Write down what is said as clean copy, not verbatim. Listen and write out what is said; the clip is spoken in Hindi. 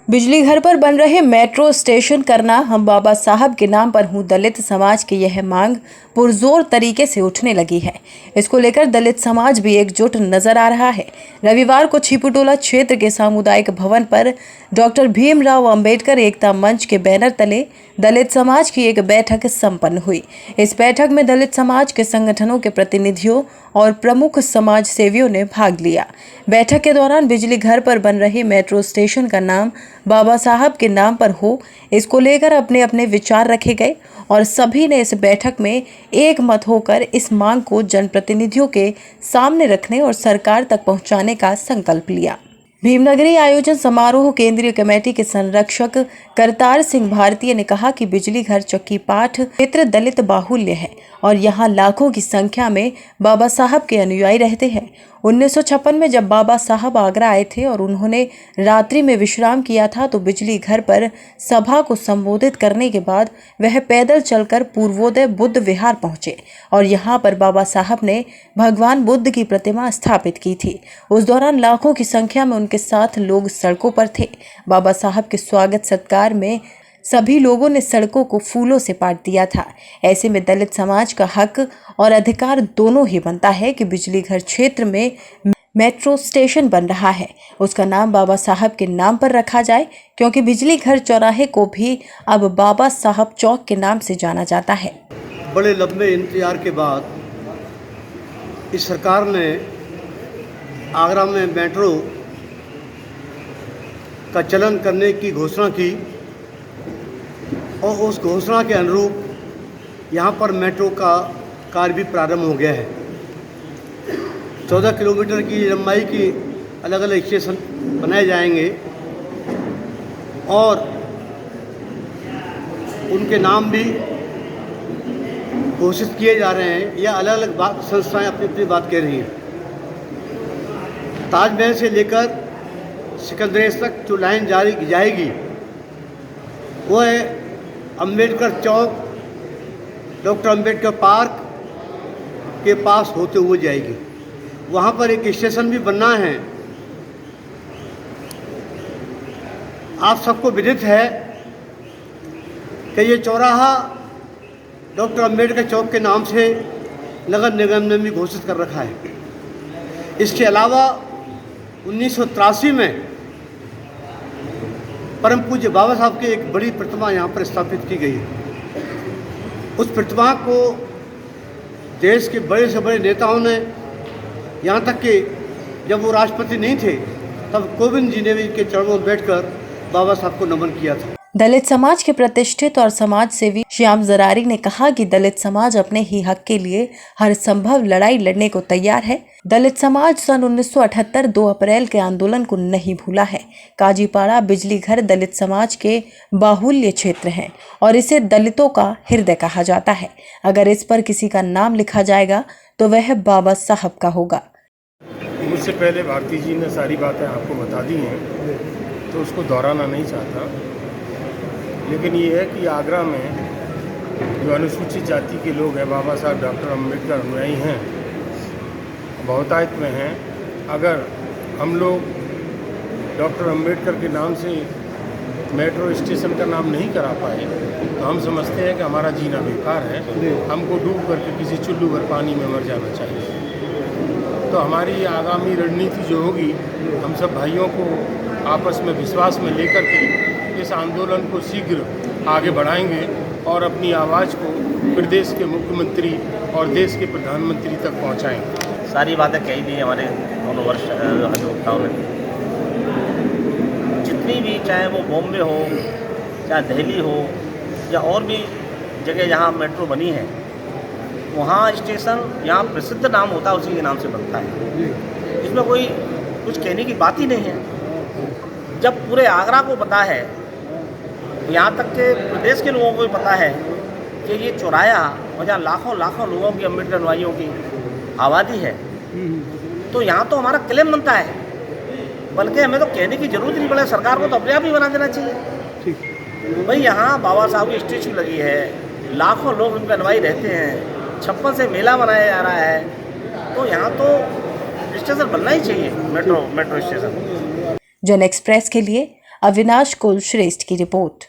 बिजली घर पर बन रहे मेट्रो स्टेशन करना हम बाबा साहब के नाम पर हूँ। दलित समाज की यह मांग पुरजोर तरीके से उठने लगी है। इसको लेकर दलित समाज भी एकजुट नजर आ रहा है। रविवार को छिपुटोला क्षेत्र के सामुदायिक भवन पर डॉक्टर भीमराव अंबेडकर एकता मंच के बैनर तले दलित समाज की एक बैठक संपन्न हुई। इस बैठक में दलित समाज के संगठनों के प्रतिनिधियों और प्रमुख समाज सेवियों ने भाग लिया। बैठक के दौरान बिजली घर पर बन रहे मेट्रो स्टेशन का नाम बाबा साहब के नाम पर हो, इसको लेकर अपने अपने विचार रखे गए और सभी ने इस बैठक में एक मत होकर इस मांग को जनप्रतिनिधियों के सामने रखने और सरकार तक पहुंचाने का संकल्प लिया। भीमनगरी आयोजन समारोह केंद्रीय कमेटी के संरक्षक करतार सिंह भारतीय ने कहा कि बिजली घर चक्की पाठ क्षेत्र दलित बाहुल्य है और यहाँ लाखों की संख्या में बाबा साहब के अनुयायी रहते हैं। 1956 में जब बाबा साहब आगरा आए थे और उन्होंने रात्रि में विश्राम किया था तो बिजली घर पर सभा को संबोधित करने के बाद वह पैदल चलकर पूर्वोदय बुद्ध विहार पहुंचे और यहाँ पर बाबा साहब ने भगवान बुद्ध की प्रतिमा स्थापित की थी। उस दौरान लाखों की संख्या में उनके साथ लोग सड़कों पर थे। बाबा साहब के स्वागत सत्कार में सभी लोगों ने सड़कों को फूलों से पाट दिया था। ऐसे में दलित समाज का हक और अधिकार दोनों ही बनता है कि बिजली घर क्षेत्र में मेट्रो स्टेशन बन रहा है, उसका नाम बाबा साहब के नाम पर रखा जाए, क्योंकि बिजली घर चौराहे को भी अब बाबा साहब चौक के नाम से जाना जाता है। बड़े लंबे इंतजार के बाद इस सरकार ने आगरा में मेट्रो का चलन करने की घोषणा की और उस घोषणा के अनुरूप यहाँ पर मेट्रो का कार्य भी प्रारंभ हो गया है। 14 किलोमीटर की लंबाई की अलग अलग स्टेशन बनाए जाएंगे और उनके नाम भी घोषित किए जा रहे हैं या अलग अलग संस्थाएं अपनी अपनी बात कह रही हैं। ताजमहल से लेकर सिकंदरेज तक जो लाइन जारी जाएगी वो है अंबेडकर चौक, डॉक्टर अंबेडकर पार्क के पास होते हुए जाएगी। वहाँ पर एक स्टेशन भी बनना है। आप सबको विदित है कि ये चौराहा डॉक्टर अंबेडकर चौक के नाम से नगर निगम ने भी घोषित कर रखा है। इसके अलावा 1983 में परम पूज्य बाबा साहब की एक बड़ी प्रतिमा यहाँ पर स्थापित की गई है। उस प्रतिमा को देश के बड़े से बड़े नेताओं ने, यहाँ तक कि जब वो राष्ट्रपति नहीं थे तब कोविंद जी ने भी इनके चरणों में बैठकर बाबा साहब को नमन किया था। दलित समाज के प्रतिष्ठित और समाज सेवी श्याम जरारी ने कहा कि दलित समाज अपने ही हक के लिए हर संभव लड़ाई लड़ने को तैयार है। दलित समाज सन 1978 2 अप्रैल के आंदोलन को नहीं भूला है। काजीपाड़ा बिजली घर दलित समाज के बाहुल्य क्षेत्र है और इसे दलितों का हृदय कहा जाता है। अगर इस पर किसी का नाम लिखा जाएगा तो वह बाबा साहब का होगा। मुझसे पहले भारती जी ने सारी बातें आपको बता दी हैं तो उसको दोहराना नहीं चाहता, लेकिन ये है कि आगरा में जो अनुसूचित जाति के लोग हैं, बाबा साहब डॉक्टर अंबेडकर अनुयायी हैं, बहुतायत में हैं। अगर हम लोग डॉक्टर अंबेडकर के नाम से मेट्रो स्टेशन का नाम नहीं करा पाए तो हम समझते हैं कि हमारा जीना बेकार है। हमको डूब करके किसी चुल्लू भर पानी में मर जाना चाहिए। तो हमारी आगामी रणनीति जो होगी, हम सब भाइयों को आपस में विश्वास में लेकर के इस आंदोलन को शीघ्र आगे बढ़ाएंगे और अपनी आवाज़ को प्रदेश के मुख्यमंत्री और देश के प्रधानमंत्री तक पहुंचाएंगे। सारी बातें कही दी हमारे दोनों वर्ष अधिवक्ताओं ने। जितनी भी, चाहे वो बॉम्बे हो, चाहे दिल्ली हो या और भी जगह जहाँ मेट्रो बनी है, वहाँ स्टेशन यहाँ प्रसिद्ध नाम होता है, उसी के नाम से बनता है। इसमें कोई कुछ कहने की बात ही नहीं है। जब पूरे आगरा को पता है, यहाँ तक के प्रदेश के लोगों को भी पता है कि ये चौराहा और जहाँ लाखों लाखों लोगों की अम्बेडकर अनुयायियों की आबादी है, तो यहाँ तो हमारा क्लेम बनता है। बल्कि हमें तो कहने की जरूरत नहीं पड़े, सरकार को तो अपने आप ही बना देना चाहिए। भाई यहाँ बाबा साहब की स्टैचू लगी है, लाखों लोग उनके अनुयायी रहते हैं, 56 से मेला मनाया जा रहा है, तो यहाँ तो स्टेशन बनना ही चाहिए, मेट्रो स्टेशन। जन एक्सप्रेस के लिए अविनाश कुलश्रेष्ठ की रिपोर्ट।